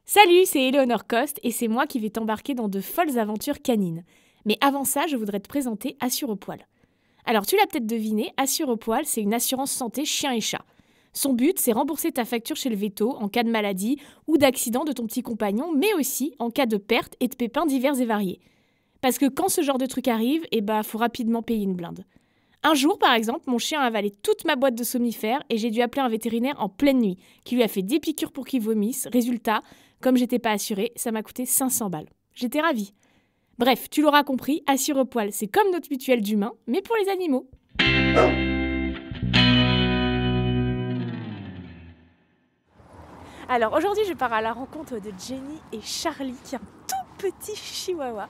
Salut, c'est Éléonore Coste et c'est moi qui vais t'embarquer dans de folles aventures canines. Mais avant ça, je voudrais te présenter Assurepoil. Alors tu l'as peut-être deviné, Assurepoil, c'est une assurance santé chien et chat. Son but, c'est rembourser ta facture chez le veto en cas de maladie ou d'accident de ton petit compagnon, mais aussi en cas de perte et de pépins divers et variés. Parce que quand ce genre de truc arrive, faut rapidement payer une blinde. Un jour, par exemple, mon chien a avalé toute ma boîte de somnifères et j'ai dû appeler un vétérinaire en pleine nuit, qui lui a fait 10 piqûres pour qu'il vomisse. Résultat, comme j'étais pas assurée, ça m'a coûté 500 balles. J'étais ravie. Bref, tu l'auras compris, Assurepoil, c'est comme notre mutuelle d'humains, mais pour les animaux. Alors aujourd'hui, je pars à la rencontre de Jenny et Charlie, qui est un tout petit chihuahua.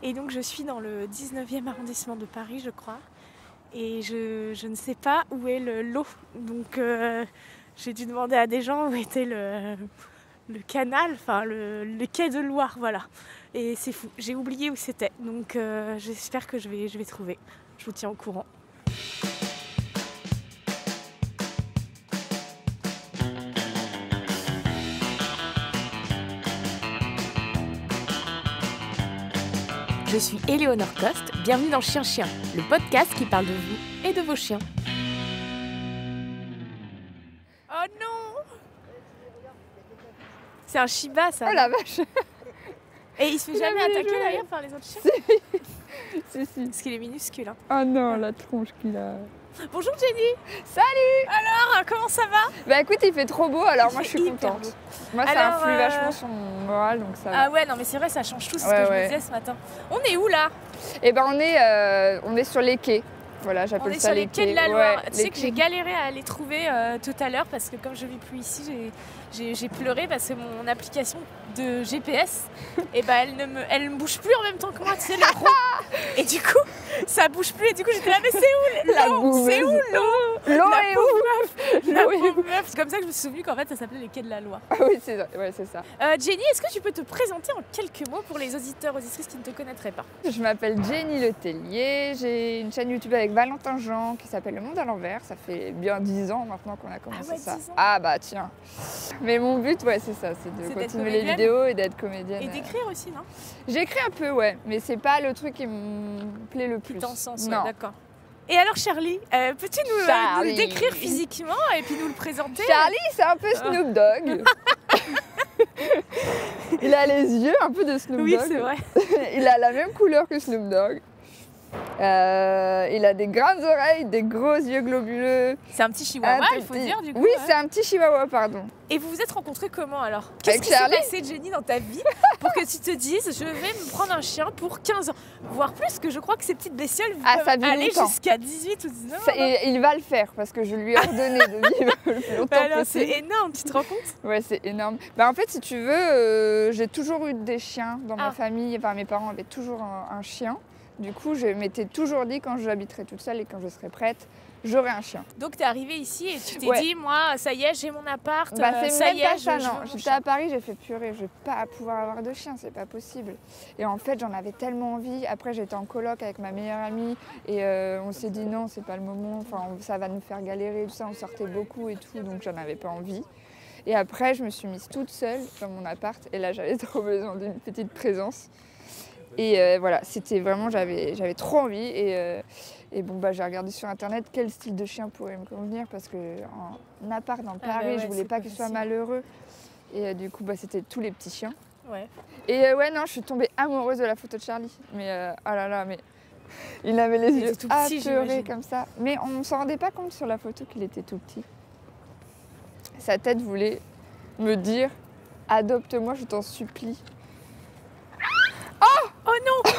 Et donc je suis dans le 19e arrondissement de Paris, je crois. Et je ne sais pas où est le lot. Donc j'ai dû demander à des gens où était le canal, enfin le quai de Loire, voilà. Et c'est fou, j'ai oublié où c'était. Donc j'espère que je vais trouver. Je vous tiens au courant. Je suis Éléonore Coste, bienvenue dans Chien Chien, le podcast qui parle de vous et de vos chiens. Oh non! C'est un Shiba ça. Oh la vache! Et il se fait jamais attaquer d'ailleurs par les autres chiens? Si. Parce qu'il est minuscule. Hein. Oh non, la tronche qu'il a. Bonjour Jenny! Salut! Alors, comment ça va? Bah écoute, il fait trop beau, alors moi je suis hyper contente. beau. Moi ça influe vachement sur mon moral, donc ça va. Ah ouais, non mais c'est vrai, ça change tout, c'est ce que je me disais ce matin. On est où là? Et ben on est sur les quais. Voilà, j'appelle ça les quais. On est sur les quais de la Loire. Ouais, tu sais que j'ai galéré à les trouver tout à l'heure parce que comme je vis plus ici, j'ai pleuré parce que mon application de GPS, elle ne bouge plus en même temps que moi, tu sais, le rond. Et du coup, ça bouge plus et du coup j'étais là, mais c'est où l'eau? C'est où l'eau? L'eau est où? La pauvre meuf. C'est comme ça que je me suis souvenu qu'en fait ça s'appelait les quais de la Loire. Ah oui, c'est ça. Jenny, est-ce que tu peux te présenter en quelques mots pour les auditeurs, auditrices qui ne te connaîtraient pas? Je m'appelle Jenny Letellier, j'ai une chaîne YouTube avec Valentin Jean qui s'appelle Le Monde à l'envers. Ça fait bien 10 ans maintenant qu'on a commencé ça. 10 ans. Ah bah tiens. Mais mon but, c'est ça, c'est de continuer les vidéos et d'être comédienne. Et d'écrire aussi, non? J'écris un peu, ouais, mais c'est pas le truc qui me plaît le plus. Dans ce sens, non. Ouais, d'accord. Et alors Charlie, peux-tu nous le décrire physiquement et puis nous le présenter? Charlie, c'est un peu Snoop Dogg. Il a les yeux un peu de Snoop Dogg. Oui, c'est vrai. Il a la même couleur que Snoop Dogg. Il a des grandes oreilles, des gros yeux globuleux. C'est un petit chihuahua, il faut dire du coup. Oui, c'est un petit chihuahua, pardon. Et vous vous êtes rencontrés comment alors? Qu'est-ce qui s'est passé, Jenny, dans ta vie pour que tu te dises je vais me prendre un chien pour 15 ans, voire plus, que je crois que ces petites bestioles peuvent aller jusqu'à 18 ou 19 ans. Il va le faire parce que je lui ai ordonné de vivre le plus longtemps possible. C'est énorme, tu te rends compte? Ouais, c'est énorme. En fait, si tu veux, j'ai toujours eu des chiens dans ma famille. Enfin, mes parents avaient toujours un chien. Du coup, je m'étais toujours dit quand j'habiterai toute seule et quand je serai prête, j'aurai un chien. Donc tu es arrivée ici et tu t'es dit, moi, ça y est, j'ai mon appart, c'est ça y est, non. J'étais à Paris, j'ai fait purée, je vais pas pouvoir avoir de chien, c'est pas possible. Et en fait, j'en avais tellement envie. Après, j'étais en coloc avec ma meilleure amie et on s'est dit non, c'est pas le moment, enfin, ça va nous faire galérer, tout ça. On sortait beaucoup et tout, donc j'en avais pas envie. Et après, je me suis mise toute seule dans mon appart et là, j'avais trop besoin d'une petite présence. Et voilà, c'était vraiment, j'avais trop envie et j'ai regardé sur internet quel style de chien pourrait me convenir parce qu'en appart dans Paris, je voulais pas qu'il soit malheureux et du coup c'était tous les petits chiens. Ouais. Et je suis tombée amoureuse de la photo de Charlie, mais oh là là, mais il avait les yeux apeurés comme ça, mais on ne s'en rendait pas compte sur la photo qu'il était tout petit. Sa tête voulait me dire adopte-moi, je t'en supplie. Oh non!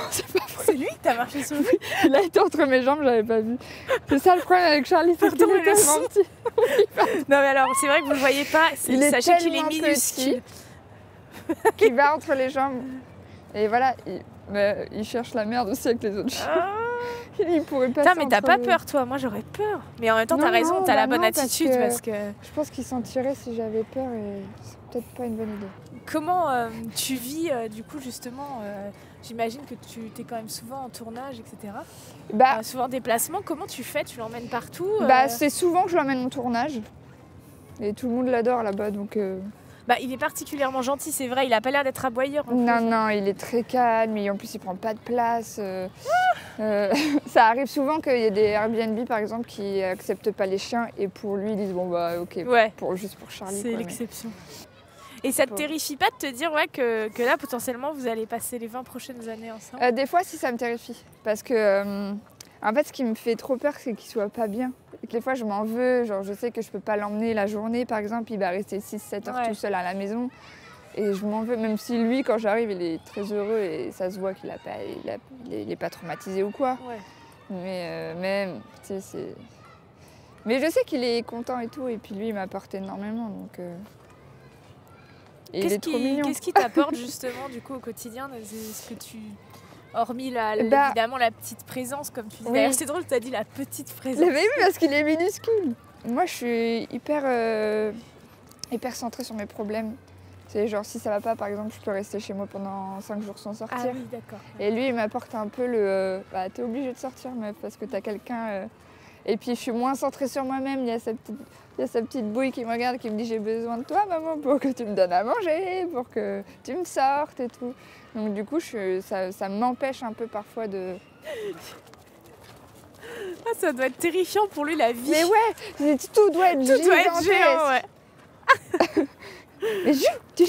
C'est lui qui t'a marché sur lui? Il a été entre mes jambes, j'avais pas vu. C'est ça le problème avec Charlie, c'est qu'il est tellement petit. Non mais alors, c'est vrai que vous le voyez pas, sachez qu'il est minuscule. Qui va entre les jambes. Et voilà, il cherche la merde aussi avec les autres chiens. Il pourrait passer. Putain, mais t'as pas peur toi? Moi j'aurais peur. Mais en même temps, t'as raison, t'as la bonne attitude parce que... Je pense qu'il s'en tirait si j'avais peur et c'est peut-être pas une bonne idée. Comment tu vis du coup justement j'imagine que tu es quand même souvent en tournage, etc. Souvent en déplacement. Comment tu fais? Tu l'emmènes partout? C'est souvent que je l'emmène en tournage. Et tout le monde l'adore là-bas, donc... Bah, il est particulièrement gentil, c'est vrai, il a pas l'air d'être aboyeur. Non, non, il est très calme et en plus il prend pas de place. Ça arrive souvent qu'il y ait des Airbnb par exemple qui acceptent pas les chiens et pour lui ils disent bon bah ok, juste pour Charlie. C'est l'exception. Et ça te terrifie pas de te dire que là potentiellement vous allez passer les 20 prochaines années ensemble? Des fois si ça me terrifie parce que en fait ce qui me fait trop peur c'est qu'il soit pas bien. Et que des fois je m'en veux, genre je sais que je peux pas l'emmener la journée par exemple, il va rester 6-7 heures tout seul à la maison. Et je m'en veux, même si lui, quand j'arrive, il est très heureux et ça se voit qu'il est pas traumatisé ou quoi. Ouais. Mais tu sais, c'est... Mais je sais qu'il est content et tout, et puis lui, il m'apporte énormément, donc... Et il est trop mignon. Qu'est-ce qui t'apporte justement, du coup, au quotidien? Est-ce que tu... Hormis évidemment la petite présence, comme tu dis. D'ailleurs, c'est drôle, tu as dit la petite présence. Vous l'avez vu, parce qu'il est minuscule. Moi, je suis hyper centrée sur mes problèmes. C'est genre si ça va pas, par exemple, je peux rester chez moi pendant 5 jours sans sortir. Ah oui, d'accord. Et lui, il m'apporte un peu le... t'es obligé de sortir, meuf, parce que t'as quelqu'un... Et puis, je suis moins centrée sur moi-même. Il y a sa petite bouille qui me regarde, qui me dit « J'ai besoin de toi, maman, pour que tu me donnes à manger, pour que tu me sortes et tout. » Donc du coup, ça m'empêche un peu parfois de... Ah, ça doit être terrifiant pour lui, la vie. Mais ouais, tout doit être géant, ouais.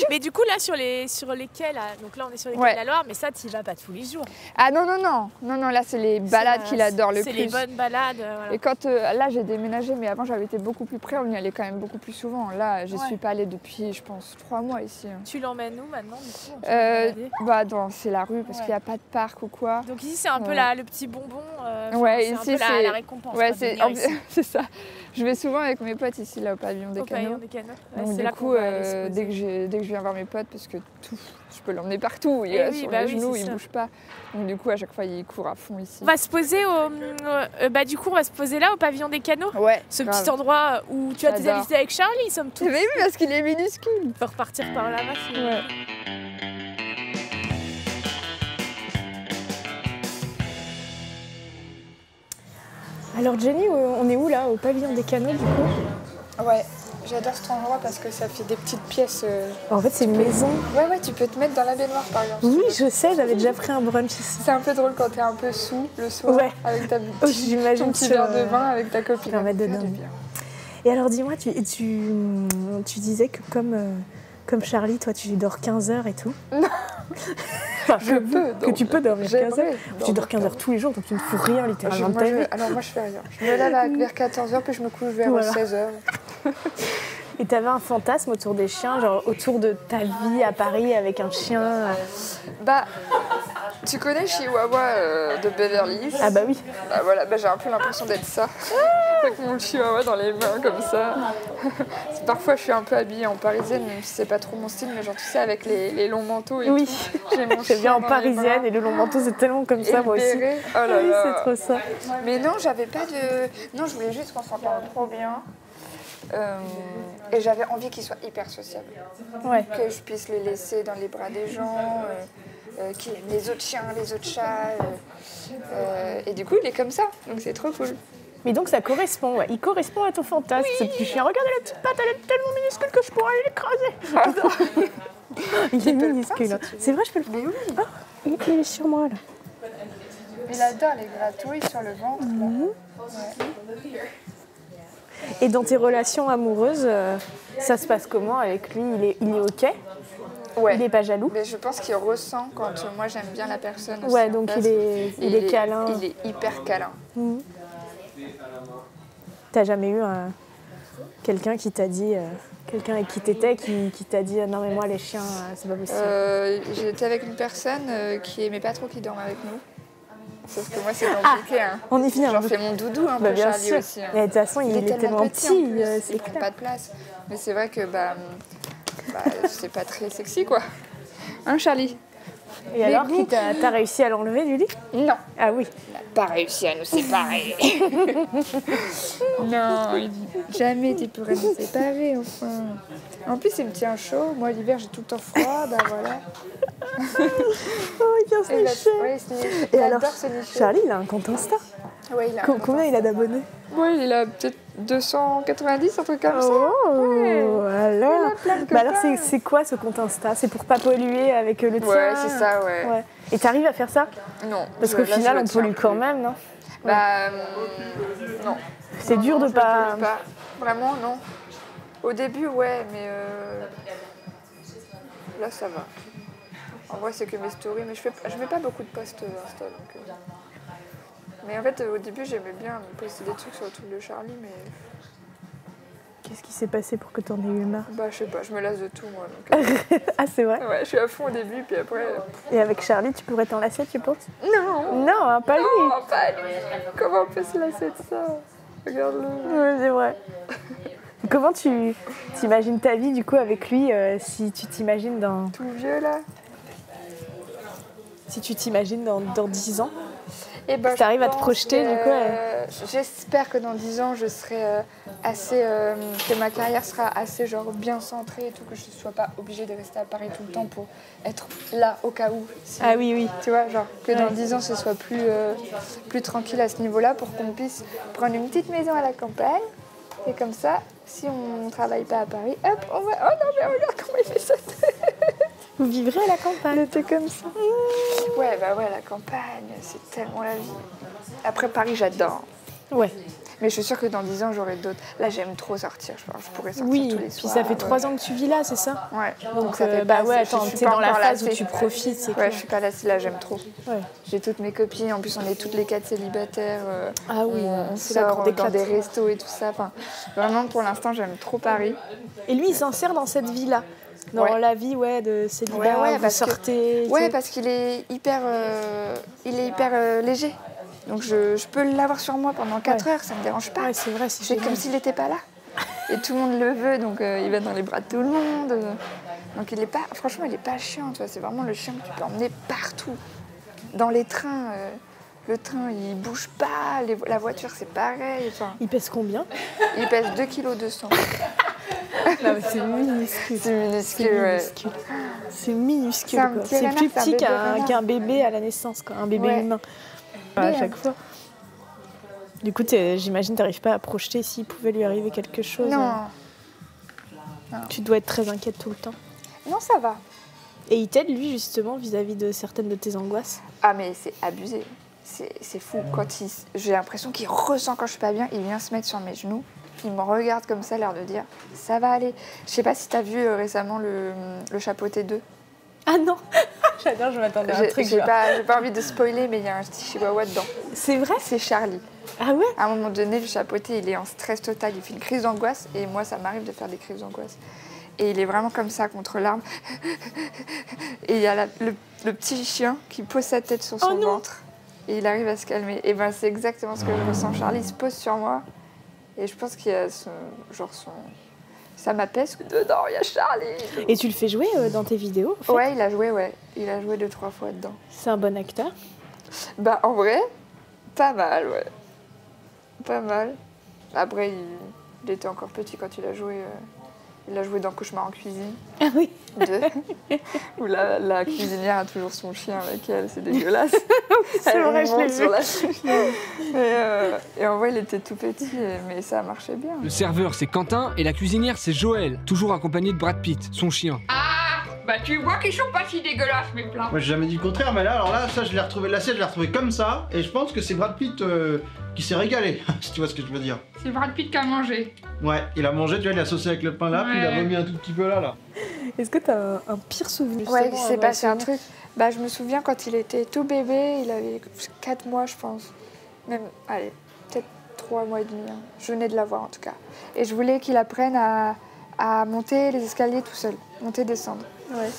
Mais du coup là sur les quais là, donc là on est sur les quais de la Loire, mais ça t'y vas pas tous les jours. Ah non, là c'est les balades qu'il adore le plus. C'est les bonnes balades. Voilà. Et quand là j'ai déménagé, mais avant j'avais été beaucoup plus près, on y allait quand même beaucoup plus souvent. Là je suis pas allée depuis je pense 3 mois ici. Tu l'emmènes où maintenant du coup? C'est la rue parce qu'il n'y a pas de parc ou quoi. Donc ici c'est un peu le petit bonbon. Ici c'est la récompense. Ouais, c'est ça. Je vais souvent avec mes potes ici là au pavillon des Canaux. Donc du coup dès que je viens voir mes potes, parce que je peux l'emmener partout, il est sur les genoux, il bouge pas. Donc du coup à chaque fois il court à fond ici. On va se poser du coup on va se poser là au pavillon des Canaux. Ouais. Ce petit endroit où tu as tes invités avec Charlie, somme toute. Mais oui, parce qu'il est minuscule. On peut repartir par là-bas. Ouais. Alors Jenny, on est où là, au pavillon des Canaux du coup? Ouais, j'adore cet endroit parce que ça fait des petites pièces. En fait c'est une maison. Ouais, tu peux te mettre dans la baignoire par exemple. Oui, je sais, j'avais déjà pris un brunch ici. C'est un peu drôle quand t'es un peu sous le soir avec ta ton petit verre de vin avec ta copine. Et alors dis-moi, tu disais que comme Charlie, toi tu dors 15 heures et tout. Non. Que tu peux dormir 15 heures. Tu dors 15 heures tous les jours, donc tu ne fous rien littéralement de ta vie. Alors moi je fais rien. Je me lève vers 14 heures puis je me couche vers 16 heures. Et tu avais un fantasme autour des chiens, genre autour de ta vie à Paris avec un chien? Tu connais Chihuahua de Beverly Hills? Ah bah oui. J'ai un peu l'impression d'être ça. Avec mon chihuahua dans les mains comme ça. Parfois je suis un peu habillée en parisienne, même si c'est pas trop mon style, mais genre tu sais avec les longs manteaux et tout. J'ai bien en parisienne et le long manteau c'est tellement comme ça moi aussi. Oh là là. C'est trop ça. Mais non, j'avais pas de... Non, je voulais juste qu'on s'entende trop bien. Et j'avais envie qu'il soit hyper sociable. Que je puisse le laisser dans les bras des gens, qu'il aime les autres chiens, les autres chats. Et du coup, il est comme ça, donc c'est trop cool. Mais donc ça correspond, il correspond à ton fantasme, ce petit chien. Regardez la petite patte, elle est tellement minuscule que je pourrais l'écraser. Il est minuscule. C'est vrai, je peux le faire. Oui. Il est sur moi là. Il adore les gratouilles sur le ventre. Et dans tes relations amoureuses, ça se passe comment avec lui? Il est OK? Il n'est pas jaloux? Mais je pense qu'il ressent quand moi j'aime bien la personne aussi. Ouais, donc il est câlin. Il est hyper câlin. T'as jamais eu quelqu'un qui t'a dit, quelqu'un avec qui t'étais, qui t'a dit non mais moi les chiens c'est pas possible? J'étais avec une personne qui aimait pas trop qu'il dorme avec nous. Sauf que moi c'est compliqué. On y vient. J'en fais mon doudou un peu, bien Charlie sûr. aussi. Mais de toute façon il est tellement petit, il prend pas de place. Mais c'est vrai que c'est pas très sexy quoi. Hein Charlie? Et alors, t'as réussi à l'enlever du lit? Non. Ah oui. On n'a pas réussi à nous séparer. Non, jamais tu pourrais nous séparer, enfin. En plus, il me tient chaud. Moi, l'hiver, j'ai tout le temps froid, voilà. Oh, il vient se nicher. Et alors, Charlie, il a un compte Insta? Ouais, il a Combien il a d'abonnés? Ouais, il a peut-être 290, un truc comme ça. Oh, alors. Plein de Alors c'est quoi ce compte Insta? C'est pour pas polluer avec le tien? Ouais, c'est ça, ouais. Et t'arrives à faire ça? Non. Parce qu'au final, on pollue quand même, non? Bah, non. C'est dur de pas... Vraiment, non. Au début, ouais, mais là, ça va. En vrai, c'est que mes stories, mais je mets pas beaucoup de posts Insta, donc... Mais en fait, au début, j'aimais bien poster des trucs sur le truc de Charlie, mais... Qu'est-ce qui s'est passé pour que t'en aies eu marre? Bah, je sais pas, je me lasse de tout, moi. Donc, Ah, c'est vrai? ouais, je suis à fond au début, puis après... Et avec Charlie, tu pourrais t'en lasser, tu penses? Non! Non, hein, pas lui! Non, pas lui! Comment on peut se lasser de ça? Regarde-le. Ouais, c'est vrai. Comment tu t'imagines ta vie, du coup, avec lui, si tu t'imagines dans... Tout vieux, là? Si tu t'imagines dans 10 ans? Et ben, si tu arrives à te projeter, du coup... J'espère que dans 10 ans, je serai assez... que ma carrière sera assez genre bien centrée et tout, que je ne sois pas obligée de rester à Paris tout le temps pour être là au cas où. Si, ah oui, oui. Tu vois, genre que dans 10 ans, ce soit plus tranquille à ce niveau-là pour qu'on puisse prendre une petite maison à la campagne. Et comme ça, si on ne travaille pas à Paris, hop, on va... Oh non, mais regarde comment il fait ça. Vous vivrez à la campagne? C'était comme ça. Ouais, bah ouais, la campagne, c'est tellement la vie. Après, Paris, j'adore. Ouais. Mais je suis sûre que dans 10 ans, j'aurai d'autres. Là, j'aime trop sortir. Je pourrais sortir tous les soirs. Puis ça fait 3 ans que tu vis là, c'est ça? Ouais. Donc ça fait bah ouais, attends, t'es dans la phase lassée. où tu profites, c'est Ouais, clair. je suis pas lassée, là, j'aime trop. Ouais. J'ai toutes mes copines, en plus, on est toutes les 4 célibataires. Ah oui, on c'est la sort grande dans éclate. des restos et tout ça. Enfin, vraiment, pour l'instant, j'aime trop Paris. Et lui, il s'insère dans cette vie-là? Dans la vie de célibat, vous sortez... Ouais, parce qu'il est hyper, léger. Donc je peux l'avoir sur moi pendant 4 heures, ça me dérange pas. Ouais, c'est vrai, c'est comme s'il n'était pas là. Et tout le monde le veut, donc il va dans les bras de tout le monde. Donc franchement, il est pas chiant, tu vois. C'est vraiment le chien que tu peux emmener partout. Dans les trains, le train, il bouge pas. La voiture, c'est pareil. Enfin, il pèse combien? Il pèse 2,2 kg. Non, mais c'est minuscule. C'est minuscule, ouais. C'est minuscule, quoi. C'est plus petit qu'un bébé à la naissance, quoi. Un bébé humain. À chaque fois. Du coup, j'imagine que tu n'arrives pas à projeter s'il pouvait lui arriver quelque chose. Non. Tu dois être très inquiète tout le temps. Non, ça va. Et il t'aide, lui, justement, vis-à-vis de certaines de tes angoisses? Ah, mais c'est abusé. C'est fou. J'ai l'impression qu'il ressent quand je suis pas bien, il vient se mettre sur mes genoux. Puis il me regarde comme ça, l'air de dire « ça va aller ». Je sais pas si tu as vu récemment le Chapeauté 2. Ah non. J'adore, je m'attendais à un truc. J'ai pas envie de spoiler, mais il y a un petit chihuahua dedans. C'est vrai? C'est Charlie. Ah ouais? À un moment donné, le Chapeauté, il est en stress total, il fait une crise d'angoisse, et moi, ça m'arrive de faire des crises d'angoisse. Et il est vraiment comme ça, contre l'arbre. Et il y a le petit chien qui pose sa tête sur son ventre, et il arrive à se calmer. Et ben c'est exactement ce que je ressens. Charlie, il se pose sur moi, et je pense qu'il y a ça m'apaise que dedans, il y a Charlie. Et tu le fais jouer dans tes vidéos, en fait? Ouais, il a joué 2-3 fois dedans. C'est un bon acteur? Bah, en vrai, pas mal, ouais. Pas mal. Après, il était encore petit quand il a joué. Il a joué dans Cauchemar en cuisine. Ah oui. 2. Où la cuisinière a toujours son chien avec elle, c'est dégueulasse. C'est vrai, je l'ai vu. Et en vrai, il était tout petit, mais ça marchait bien. Le serveur, c'est Quentin, et la cuisinière, c'est Joël, toujours accompagné de Brad Pitt, son chien. Ah, bah tu vois qu'ils sont pas si dégueulasses, mes plats. Moi, j'ai jamais dit le contraire, mais là, alors là, ça, je l'ai retrouvé, l'assiette, je l'ai retrouvé comme ça, et je pense que c'est Brad Pitt qui s'est régalé, si tu vois ce que je veux dire. C'est Brad Pitt qui a mangé. Ouais, il a mangé, tu vois, il a saucé avec le pain là, puis il a vomi un tout petit peu là. Est-ce que t'as un pire souvenir? Ouais, il s'est passé un truc. Bah, je me souviens quand il était tout bébé, il avait 4 mois, je pense. Même, allez, peut-être 3 mois et demi. Hein. Je venais de l'avoir en tout cas. Et je voulais qu'il apprenne à monter les escaliers tout seul, monter, descendre. Ouais.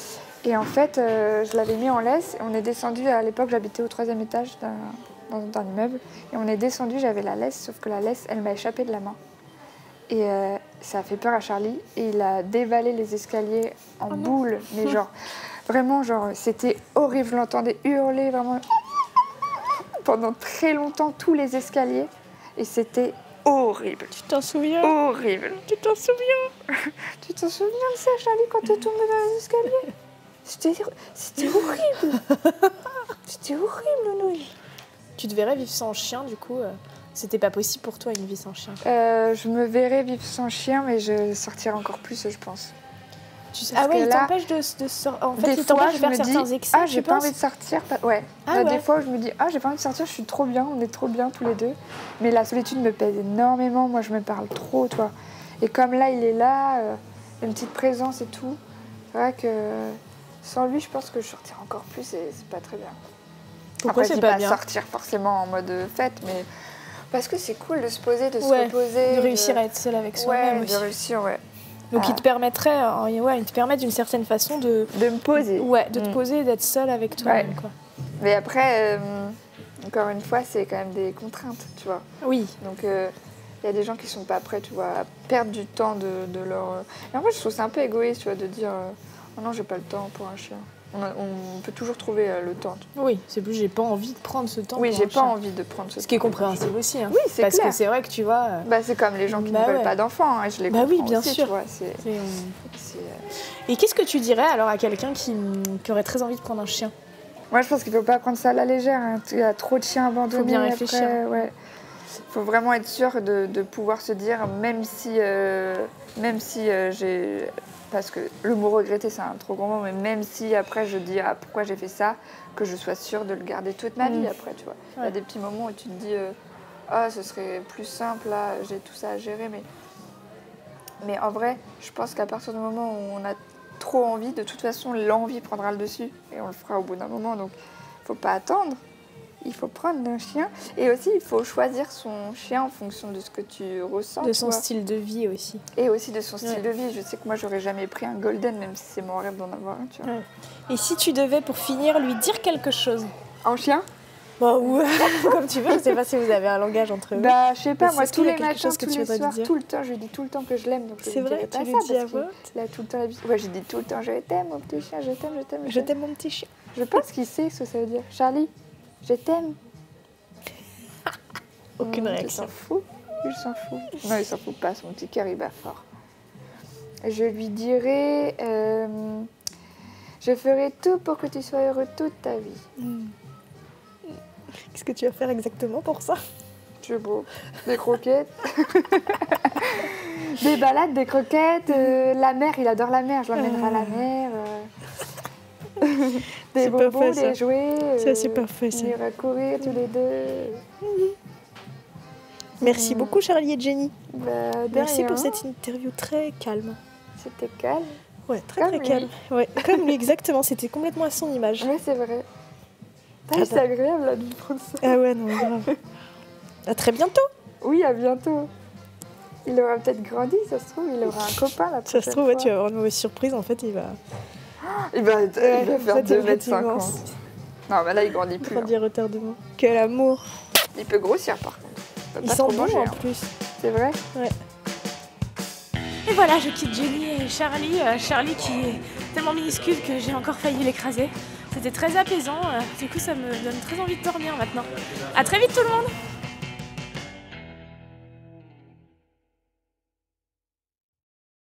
Et en fait, je l'avais mis en laisse. Et on est descendu, à l'époque, j'habitais au 3e étage d'un immeuble. Et on est descendu, j'avais la laisse, sauf que la laisse, elle m'a échappé de la main. Et ça a fait peur à Charlie. Et il a dévalé les escaliers en boule. Mais genre, vraiment, genre, c'était horrible. Je l'entendais hurler vraiment pendant très longtemps, tous les escaliers. Et c'était horrible. Tu t'en souviens? Horrible. Tu t'en souviens? Tu t'en souviens de ça, Charlie, quand t'es tombé dans les escaliers? C'était horrible. C'était horrible, Nounouille. Tu te verrais vivre sans chien, du coup c'était pas possible pour toi une vie sans chien. Je me verrais vivre sans chien, mais je sortirais encore plus, je pense. Ah ouais, il t'empêche de sortir. En fait, il t'empêche de faire certains excès. Ah, j'ai pas envie de sortir. Ouais. Des fois, je me dis, j'ai pas envie de sortir, je suis trop bien, on est trop bien tous les deux. Mais la solitude me pèse énormément. Moi, je me parle trop, toi. Et comme là, il est là, une petite présence et tout. C'est vrai que sans lui, je pense que je sortirais encore plus et c'est pas très bien. Pourquoi c'est pas bien ? Sortir forcément en mode fête, mais parce que c'est cool de se poser, de se reposer. De réussir à être seule avec soi-même aussi. De réussir, ouais. Donc il te permettrait, il te permet d'une certaine façon de me poser. Ouais, de te poser et d'être seule avec toi-même, quoi. Mais après, encore une fois, c'est quand même des contraintes, tu vois. Oui. Donc il y a des gens qui sont pas prêts, tu vois, à perdre du temps de leur. Et en fait, je trouve ça un peu égoïste, tu vois, de dire oh non, j'ai pas le temps pour un chien. On peut toujours trouver le temps. Oui, c'est plus j'ai pas envie de prendre ce temps. Oui, j'ai pas envie de prendre ce temps. Ce qui est compréhensible aussi. Hein. Oui, c'est clair. Parce que c'est vrai que tu vois. C'est comme les gens qui ne veulent pas d'enfants. Hein, je les comprends oui, bien aussi, sûr. Tu vois, Et qu'est-ce que tu dirais alors à quelqu'un qui aurait très envie de prendre un chien ? Moi, je pense qu'il faut pas prendre ça à la légère. Hein. Il y a trop de chiens abandonnés. Faut bien réfléchir. Il faut vraiment être sûr de pouvoir se dire, même si j'ai. Parce que le mot regretter, c'est un trop grand mot, mais même si après je dis pourquoi j'ai fait ça, que je sois sûre de le garder toute ma vie après, tu vois. Il y a des petits moments où tu te dis ce serait plus simple, là, j'ai tout ça à gérer, mais en vrai, je pense qu'à partir du moment où on a trop envie, de toute façon, l'envie prendra le dessus et on le fera au bout d'un moment, donc il faut pas attendre. Il faut prendre un chien et aussi il faut choisir son chien en fonction de ce que tu ressens. De son style de vie aussi. Et aussi de son style de vie. Je sais que moi j'aurais jamais pris un golden même si c'est mon rêve d'en avoir un. Tu vois. Et si tu devais pour finir lui dire quelque chose ? En chien ? Ou comme tu veux, je sais pas si vous avez un langage entre vous. Je sais pas, moi tous les matins, tous les soirs, dire. Tout le temps, je lui dis tout le temps que je l'aime. C'est vrai, tu lui dis à voix haute ? Là tout le temps, je dis tout le temps je t'aime mon petit chien, je t'aime. Je t'aime mon petit chien. Je pense qu'il sait ce que ça veut dire. Charlie, je t'aime. Aucune réaction. Il s'en fout. Il s'en fout. Non, il s'en fout pas. Son petit cœur, il bat fort. Je lui dirais je ferai tout pour que tu sois heureux toute ta vie. Qu'est-ce que tu vas faire exactement pour ça ? C'est beau. Des croquettes. Des balades, des croquettes. La mer, il adore la mer. Je l'emmènerai à la mer. Des bonbons, des jouets. Ça, c'est parfait, ça. On ira courir tous les deux. Merci beaucoup, Charlie et Jenny. Merci pour rien. cette interview très calme. C'était calme. Ouais, très calme. Ouais, comme lui, exactement. C'était complètement à son image. Oui, c'est vrai. C'est agréable là, de prendre ça. Ah ouais, non, grave. À très bientôt. Oui, à bientôt. Il aura peut-être grandi, ça se trouve, il aura un copain la prochaine Ça se trouve, fois. tu vas avoir une mauvaise surprise. En fait, il va faire 2,50 m. Non, mais là, il grandit plus. Grandir retardement. Quel amour. Il peut grossir, par contre. Il sent bon en plus. C'est vrai ? Ouais. Et voilà, je quitte Jenny et Charlie. Charlie qui est tellement minuscule que j'ai encore failli l'écraser. C'était très apaisant. Du coup, ça me donne très envie de dormir maintenant. À très vite tout le monde!